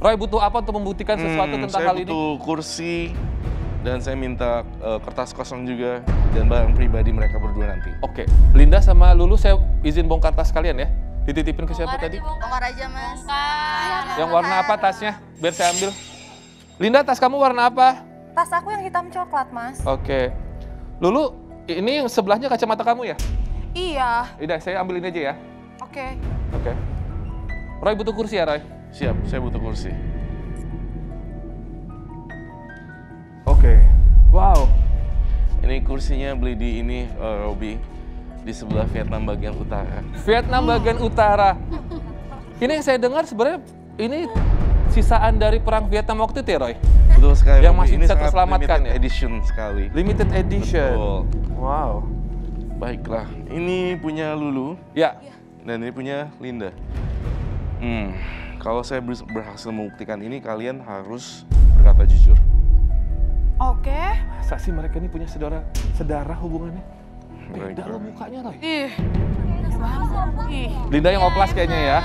Roy butuh apa untuk membuktikan sesuatu tentang hal ini? Saya butuh kursi, dan saya minta kertas kosong juga, dan barang pribadi mereka berdua nanti. Oke, Linda sama Lulu saya izin bongkar tas kalian ya. Dititipin ke siapa tadi? Bongkar aja, Mas. Yang warna apa tasnya? Biar saya ambil. Linda, tas kamu warna apa? Tas aku yang hitam coklat, Mas. Oke. Lulu, ini yang sebelahnya kacamata kamu ya? Iya. Udah, saya ambil ini aja ya. Oke. Oke. Roy butuh kursi ya, Roy? Siap, saya butuh kursi. Oke. Wow. Ini kursinya beli di ini, Robi. Di sebelah Vietnam bagian utara. Vietnam bagian utara. Ini yang saya dengar sebenarnya ini sisaan dari perang Vietnam waktu itu ya, Roy? Betul sekali, Yang Robi. masih Ini bisa sangat terselamatkan limited ya? edition sekali. Limited edition. Betul. Wow. Baiklah, ini punya Lulu, Ya. dan ini punya Linda. Kalau saya berhasil membuktikan ini, kalian harus berkata jujur. Oke. Masa sih mereka ini punya saudara hubungannya? Beda Baik, loh mukanya, Roy. Ih. Ih. Linda yang oplas kayaknya ya.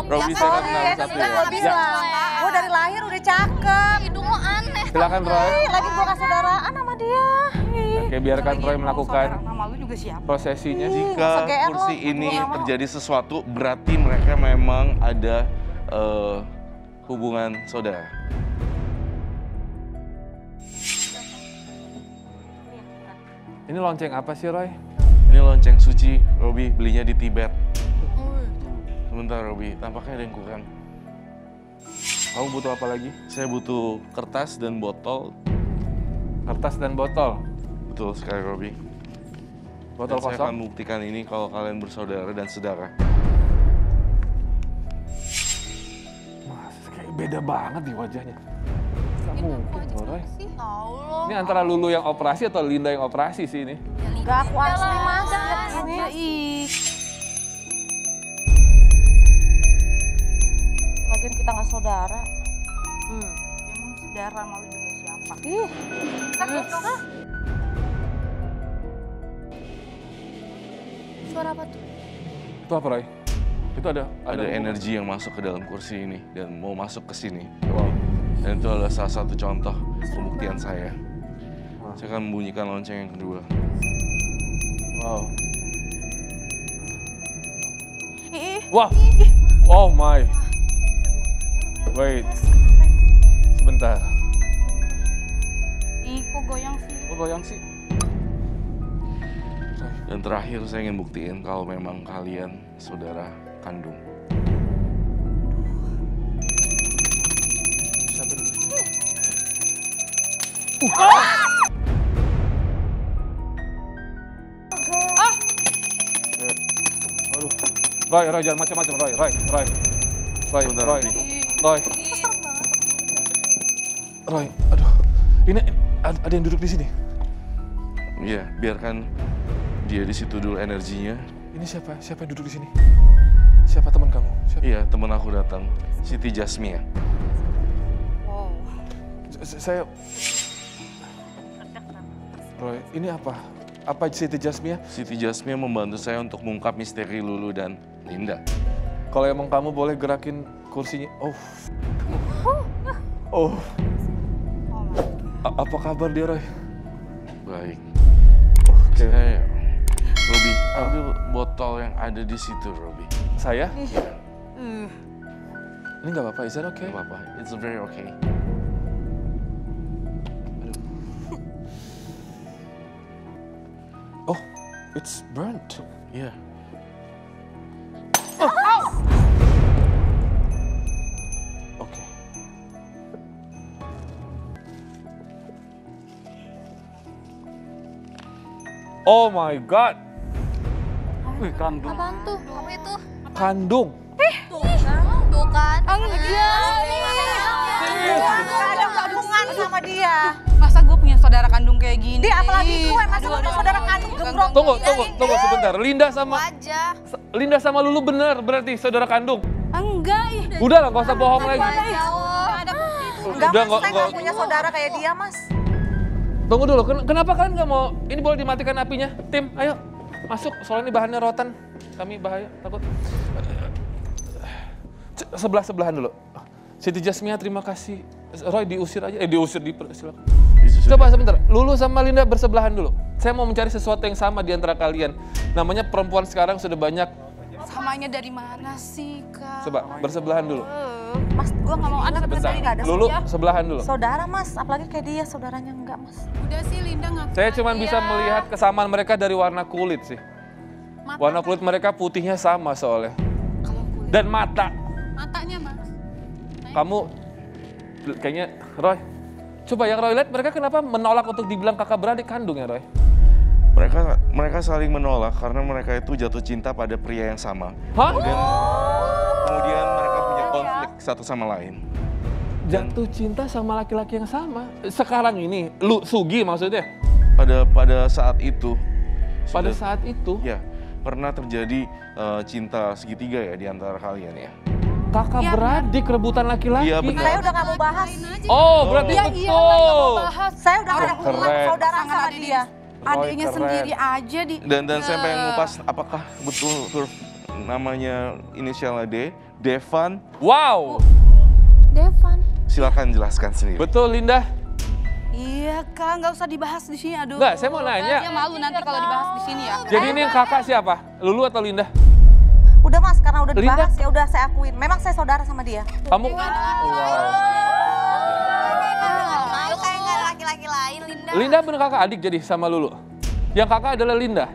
Robi, saya kan kenal satu ya. Gua bilang, gua dari lahir udah cakep. Hidung lo aneh. Silakan, Roy. Lagi gua kasih saudaraan sama dia. Oke, biarkan Roy melakukan Nama lu juga siapa? prosesinya. Jika GR kursi lo, ini gua nggak mau. terjadi sesuatu, berarti mereka memang ada hubungan saudara. Ini lonceng apa sih, Roy? Ini lonceng suci, Robi, belinya di Tibet. Sebentar, Robi, tampaknya ada yang kurang. Kamu butuh apa lagi? Saya butuh kertas dan botol. Kertas dan botol. Betul sekali, Robi. Botol Dan saya akan kosong. membuktikan ini kalau kalian bersaudara dan saudara. Mas, kayak beda banget di wajahnya. Gak mungkin loh, Roy. Allah. Ini antara Lulu yang operasi atau Linda yang operasi sih ini? Enggak, aku asli, Mas. Ini. Ih. Lagian kita nggak saudara. Emang saudara mau juga siapa? Ih. Suara apa tuh? Itu apa, Roy? Itu ada Ada hubungan? energi yang masuk ke dalam kursi ini dan mau masuk ke sini. Wow. Dan itu adalah salah satu contoh pembuktian saya. Saya akan membunyikan lonceng yang kedua. Wow. Ih. Wah. Oh my. Wait. Sebentar. Ih, kok goyang sih? Kok goyang sih? Dan terakhir saya ingin buktiin kalau memang kalian saudara kandung. Siapa dulu? Aduh. Roy, jangan macam-macam, Roy. Sebentar, Roy. Robi. Roy, aduh. Ini ada yang duduk di sini. Iya, biarkan dia di situ dulu energinya. Ini siapa? Siapa yang duduk di sini? Siapa teman kamu? Siapa? Iya, teman aku datang, Siti Jasmia. Wow. Saya... Roy, ini apa? Apa Siti Jasmia? Siti Jasmia membantu saya untuk mengungkap misteri Lulu dan Linda. Kalau emang kamu boleh gerakin kursinya. Oh. Oh. Apa kabar dia, Roy? Baik. Oke. Robi, ambil botol yang ada di situ, Robi. Saya? Ini nggak apa-apa, is that okay? Gak apa-apa, it's very okay. Oh, it's burnt. Iya. Oke. Oh my God. Wih, kandung. Apaan tuh? Apa itu? Kandung. Tuh kan. Iya. Gak ada hubungan sama dia. Masa gue punya saudara kandung kayak gini? Dia apalagi gue, masa lu punya saudara kandung gembrong. Tunggu sebentar. Aja. Linda sama Lulu bener berarti saudara kandung. Enggak, ih. Udah lah, nggak usah bohong lagi. Enggak, Udah, mas, saya nggak punya saudara kayak dia, mas. Tunggu dulu, kenapa kalian nggak mau? Ini boleh dimatikan apinya, tim. Ayo, masuk. Soalnya ini bahannya rotan. Kami bahaya, takut. Sebelah-sebelahan dulu. Siti Jasmia terima kasih. Roy diusir aja, diusir, silakan. Bisa Coba sebentar, Lulu sama Linda bersebelahan dulu. Saya mau mencari sesuatu yang sama di antara kalian. Namanya perempuan sekarang sudah banyak. Samanya dari mana sih, Kak? Coba bersebelahan dulu. Mas, gua nggak mau ada Bentar, nggak ada. Lulu sebelahan dulu. Saudara Mas, apalagi kayak dia saudaranya enggak Mas. Udah sih Linda ngaku. Saya cuma bisa melihat kesamaan mereka dari warna kulit sih. Warna kulit mereka putihnya sama soalnya. Dan mata. Matanya Mas. Kamu kayaknya Roy. Coba yang Roy lihat mereka kenapa menolak untuk dibilang kakak beradik kandung ya Roy? Mereka saling menolak karena mereka itu jatuh cinta pada pria yang sama. Hah? Kemudian mereka punya konflik satu sama lain. Jatuh cinta sama laki-laki yang sama? Sekarang ini, Sugi maksudnya? Pada saat itu. Pada sudah- saat itu? Ya, pernah terjadi cinta segitiga ya di antara kalian ya. Kakak beradik rebutan laki-laki? Iya, benar. Saya udah nggak mau bahas. Oh, berarti Iya, betul. Saya udah nggak mau keren. saudara Pasangan sama adik dia. Adiknya keren. sendiri aja di. Dan saya pengen ngupas apakah betul huruf namanya inisialnya D, Devan. Wow, Devan. Silakan jelaskan sendiri. betul Linda. Iya, Kak, nggak usah dibahas di sini. Aduh. Enggak, saya mau nanya. Dia malu nanti kalau dibahas di sini ya. Jadi ini yang kakak siapa? Lulu atau Linda? Udah Mas, karena udah Linda. dibahas ya udah saya akuin. Memang saya saudara sama dia. Kamu? Lu kayak nggak ada laki-laki lain, Linda. Linda bener kakak adik jadi sama Lulu? Yang kakak adalah Linda?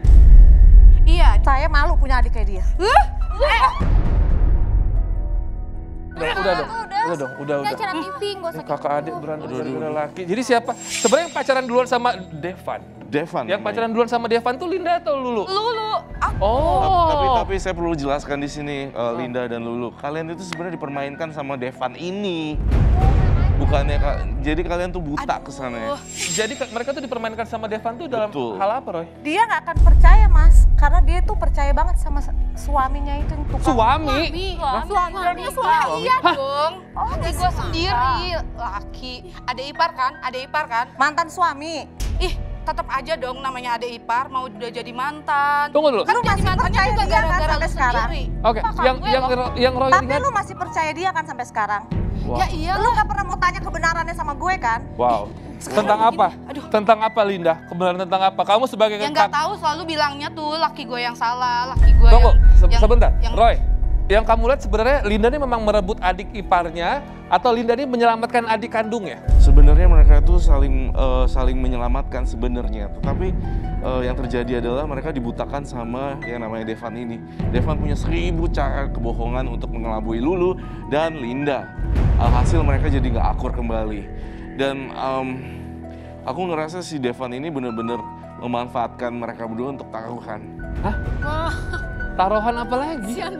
Iya. Saya malu punya adik kayak dia. Udah dong. Ini acara TV, nggak usah Kakak adik berantem Aduh. gara-gara laki. Jadi siapa? Sebenarnya yang pacaran duluan sama Devan. Devan. Yang pacaran duluan sama Devan tuh Linda atau Lulu? Lulu. Oh. Tapi saya perlu jelaskan di sini Linda dan Lulu. Kalian itu sebenarnya dipermainkan sama Devan ini. Bukannya jadi kalian tuh buta ke sana ya. Jadi mereka tuh dipermainkan sama Devan tuh dalam Betul. hal apa, Roy? Dia nggak akan percaya Mas, karena dia tuh percaya banget sama suaminya itu yang tukang. Suami? Suami. Iya dong. Adik gue sendiri laki. Adik ipar kan? Mantan suami. Ih, tetap aja dong namanya adik ipar mau udah jadi mantan. Tunggu dulu. Kan Lu jadi masih mantannya percaya juga dia kan gara-gara sampai lu sekarang? sendiri. Oke, yang Roy Tapi ingat. lu masih percaya dia kan sampai sekarang? Wah. Ya iya. Lu nggak pernah mau tanya kebenarannya sama gue kan? Wow. Tentang apa? Tentang apa Linda? Kebenaran tentang apa? Kamu sebagai Yang nggak tahu selalu bilangnya tuh laki gue yang salah, laki gue Tunggu, yang sebentar. yang- Roy, yang kamu lihat sebenarnya Linda ini memang merebut adik iparnya atau Linda ini menyelamatkan adik kandungnya? Sebenarnya mereka tuh saling menyelamatkan sebenarnya. Tetapi yang terjadi adalah mereka dibutakan sama yang namanya Devan ini. Devan punya 1000 cara kebohongan untuk mengelabui Lulu dan Linda. Alhasil mereka jadi nggak akur kembali. Dan aku ngerasa si Devan ini bener-bener memanfaatkan mereka berdua untuk taruhan. Wah, Taruhan apa lagi? sian.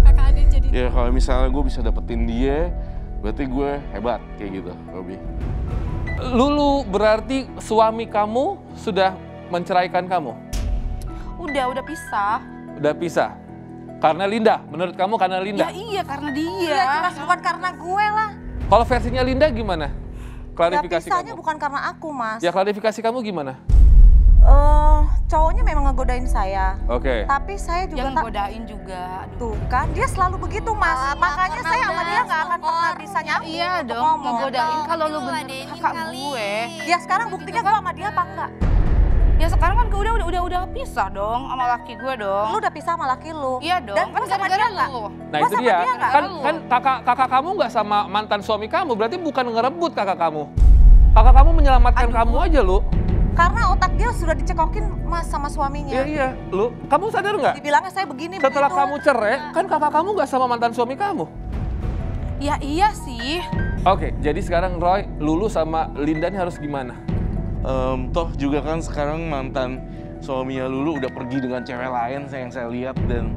Kakak adik jadi. Ya kalau misalnya gue bisa dapetin dia, berarti gue hebat kayak gitu, Robi. Lulu, berarti suami kamu sudah menceraikan kamu? udah pisah. Udah pisah? Karena Linda? Menurut kamu karena Linda? Ya iya karena dia. Iya jelas bukan karena gue lah. Kalau versinya Linda gimana? Ya Klarifikasi pisahnya kamu. bukan karena aku Mas. Ya klarifikasi kamu gimana? Cowoknya memang ngegodain saya. Oke. Tapi saya juga Yang godain juga. Aduh. tuh kan dia selalu begitu Mas. Makanya saya sama dia nggak akan pernah bisa nyambung Iya untuk dong, ngomong. ngegodain kalau lu bener kakak gue. Ya sekarang buktinya gue sama dia apa enggak? Ya sekarang kan udah pisah dong sama laki gue dong. Lu udah pisah sama laki lu. Iya dong, Dan kan gue sama gara-gara dia enggak? lu. Nah Gua itu sama dia. dia nggak? Kan kakak kamu nggak sama mantan suami kamu, berarti bukan ngerebut kakak kamu. Kakak kamu menyelamatkan kamu aja, Lu. Karena otak dia sudah dicekokin Mas sama suaminya. Iya, Lu. Kamu sadar nggak? Dibilangnya saya begini Setelah begitu. kamu cerai, kan kakak kamu nggak sama mantan suami kamu. Ya iya sih. Oke, jadi sekarang Roy, Lulu sama Linda ini harus gimana? Toh juga kan sekarang mantan suaminya Lulu udah pergi dengan cewek lain yang saya lihat, dan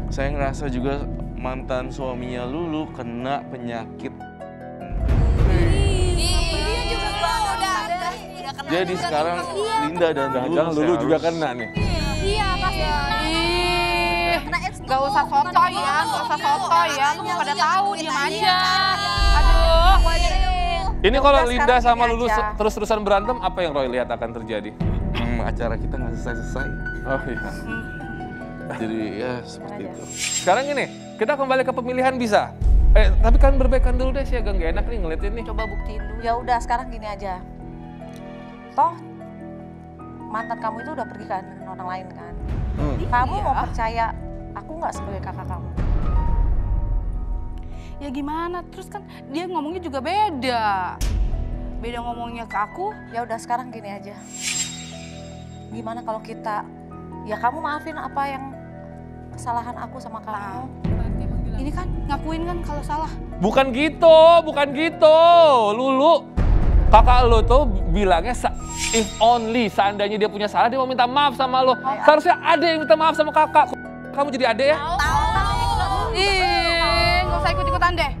saya ngerasa juga mantan suaminya Lulu kena penyakit. Dia juga udah kena. Jadi sekarang Linda dan Jangan Lulu Lulu saya juga harus- kena nih. Iya, pasti kena. Ih, Kena AIDS gak usah tuh, sotoy ya, gak usah sotoy ya. Lu pada tahu diem aja. Aduh. Ini kalau Udah, Linda sekarang sama gini Lulu aja. terus-terusan berantem, apa yang Roy lihat akan terjadi? Acara kita nggak selesai-selesai. Oh iya. Jadi ya seperti itu. Sekarang ini, kita kembali ke pemilihan bisa. Tapi kan berbaikan dulu deh, sih agak gak enak nih ngeliatin nih. Coba buktiin dulu. Ya udah sekarang gini aja. Toh mantan kamu itu udah pergi kan dengan orang lain kan. Kamu mau percaya aku nggak sebagai kakak kamu? Ya gimana? Terus kan dia ngomongnya juga beda. Beda ngomongnya ke aku. Ya udah sekarang gini aja. Gimana kalau kita, ya kamu maafin apa yang kesalahan aku sama kamu. Ini kan ngakuin kan kalau salah. Bukan gitu, Lulu. Kakak lo tuh bilangnya if only seandainya dia punya salah dia mau minta maaf sama lo. Seharusnya ada yang minta maaf sama kakak. Kamu jadi ade ya? Ih, nggak usah ikut-ikutan deh.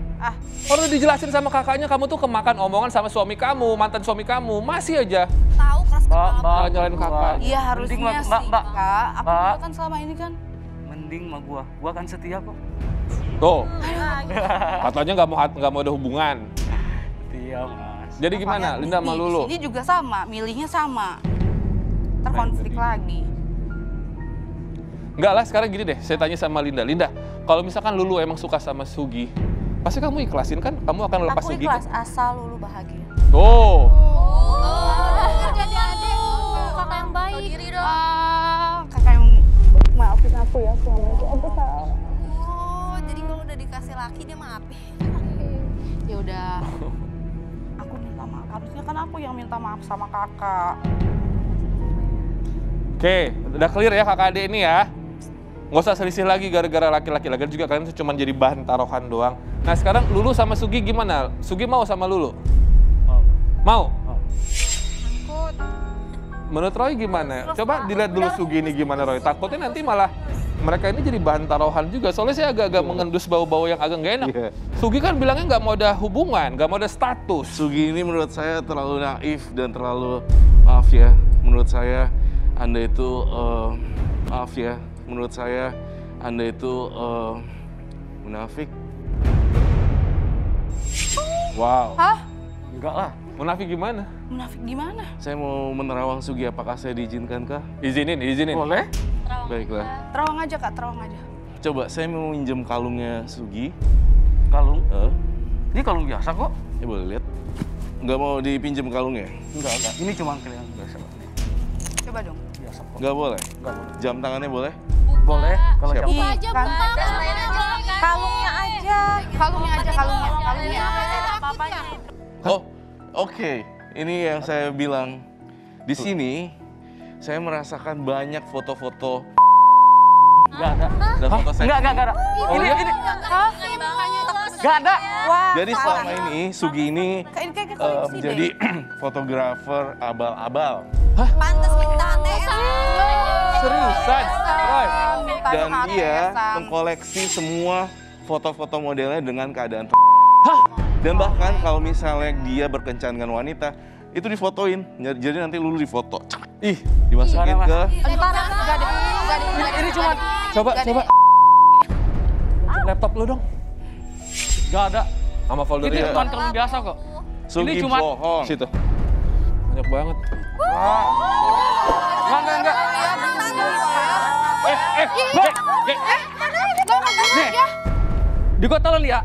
Kalau udah dijelasin sama kakaknya kamu tuh kemakan omongan sama suami kamu, mantan suami kamu. Masih aja Tahu keras kepala. nyalain kakak. Iya harusnya sih, Kak. Aku Mbak. juga kan selama ini kan. Mending sama gua kan setia kok. Tuh, katanya nggak mau ada hubungan. Setia Mas. Jadi gimana, Linda sama Lulu? Ini juga sama, milihnya sama. Ntar konflik lagi. Enggak lah, sekarang gini deh, saya tanya sama Linda. Linda, kalau misalkan Lulu emang suka sama Sugi, pasti kamu ikhlasin kan? Kamu akan lepas Aku Sugi? ikhlas asal Lulu bahagia. Tuh. Jadi adek kakak yang baik. Tahu diri dong. Kakak yang maafin aku ya selama itu aku salah. Oh, jadi kalau udah dikasih laki dia maafin. Ya udah. Aku minta maaf. Harusnya kan aku yang minta maaf sama kakak. Oke, udah clear ya kakak adik ini ya. Nggak usah selisih lagi gara-gara laki-laki. Lagi juga kalian cuma jadi bahan taruhan doang. Nah sekarang Lulu sama Sugi gimana? Sugi mau sama Lulu? Mau. Mau? Mau. Menurut Roy gimana? Coba dilihat dulu Sugi ini gimana Roy. Takutnya nanti malah mereka ini jadi bahan taruhan juga. Soalnya saya agak-agak mengendus bau-bau yang agak nggak enak. Iya. Sugi kan bilangnya nggak mau ada hubungan, nggak mau ada status. Sugi ini menurut saya terlalu naif dan terlalu, maaf ya, menurut saya Anda itu, maaf ya, menurut saya Anda itu munafik. Wow. Hah? Enggak lah. Munafik gimana? Munafik gimana? Saya mau menerawang Sugi, apakah saya diizinkankah? Izinin. Boleh? Baiklah. Terawang aja Kak, terawang aja. Coba saya mau minjem kalungnya Sugi. Kalung? Eh, Ini kalung biasa kok. boleh lihat? Nggak mau dipinjem kalungnya? Enggak. Ini cuma kalung biasa kok. Coba dong. Biasa kok. Nggak boleh? Enggak boleh. Jam tangannya boleh? Boleh kalau Siap. jam Buka aja, Kan? buka. Kalungnya aja. Kalungnya aja. Kalungnya aja, kalungnya. Apa-apanya. Oh, oke. Ini yang saya bilang. Di sini, saya merasakan banyak foto-foto enggak ada. dan foto saya. Enggak ada. Ini enggak ada. Wah. Jadi selama ini, Sugi ini Kayak koleksi menjadi deh. fotografer abal-abal. Pantes minta ATM. Seriusan? Roy? Dan dia mengkoleksi semua foto-foto modelnya dengan keadaan dan bahkan kalau misalnya dia berkencan dengan wanita, itu difotoin. Jadi nanti Lulu difoto. Ih, Dimasukin Mas. ke... Ini cuma coba. Laptop lu dong. enggak ada. Sama Ini foldernya. cuma kalung biasa kok. Sugi Ini cuma- bohong. Situ. Banyak banget. Enggak. Nih, di kota lo lihat.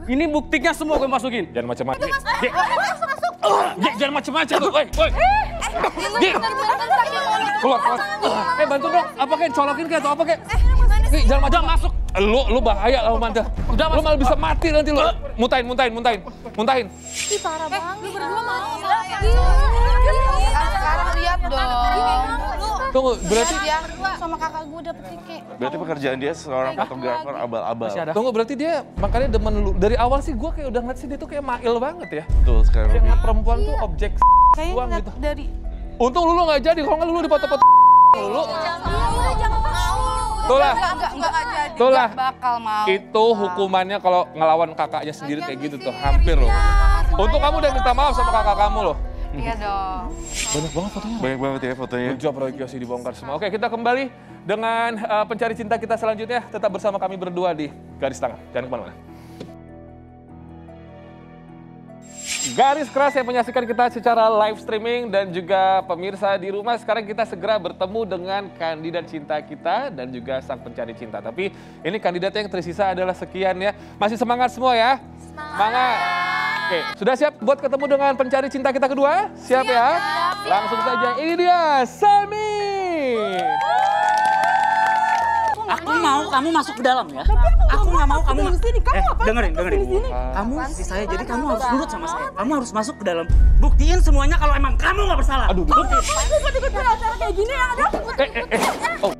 Ini buktinya semua gue masukin. Jangan macam-macam. Jangan macam-macam tuh. Woi. Keluar. Bantu dong. Apa kayak colokin kayak atau apa kayak? Jangan macam masuk. Lu bahaya lah Manda. Lu malah bisa mati nanti lu. Muntahin. Ih, parah banget. Lu berdua mau. Sekarang lihat dong. Tunggu, berarti Ya, sama kakak gue dapet tiket. Berarti pekerjaan dia seorang fotografer abal-abal. Masih ada. Tunggu, berarti dia makanya demen lu. Dari awal sih gue kayak udah ngeliat sih dia tuh kayak mail banget ya. Betul sekali. Kayak ngeliat perempuan tuh objek Kayaknya doang ngeliat gitu. dari Untung Lulu nggak jadi, kalau nggak Lulu di foto-foto Lulu. Jangan mau. Tuh lah, enggak jadi. Tuh lah. Nggak bakal mau. itu hukumannya kalau ngelawan kakaknya sendiri kayak gitu tuh, hampir loh. Untung kamu udah minta maaf sama kakak kamu loh. Iya dong. Banyak banget fotonya. Banyak banget ya fotonya. Good job Roy Kiyoshi dibongkar semua. Oke, kita kembali dengan pencari cinta kita selanjutnya. Tetap bersama kami berdua di Garis Tangan. Jangan kemana-mana. garis keras yang menyaksikan kita secara live streaming dan juga pemirsa di rumah. Sekarang kita segera bertemu dengan kandidat cinta kita dan juga sang pencari cinta. Tapi ini kandidat yang tersisa adalah sekian ya. Masih semangat semua ya? Semangat. Oke, sudah siap buat ketemu dengan pencari cinta kita kedua? Siap ya? Langsung saja, ini dia Semi. Aku mau kamu masuk ke dalam ya. Aku nggak mau kamu di sini. Kamu apa? Dengerin. Kamu istri saya, jadi kamu harus nurut sama saya. Kamu harus masuk ke dalam. Buktiin semuanya kalau emang kamu nggak bersalah. Aduh, Ikut acara kayak gini yang ada. Oh,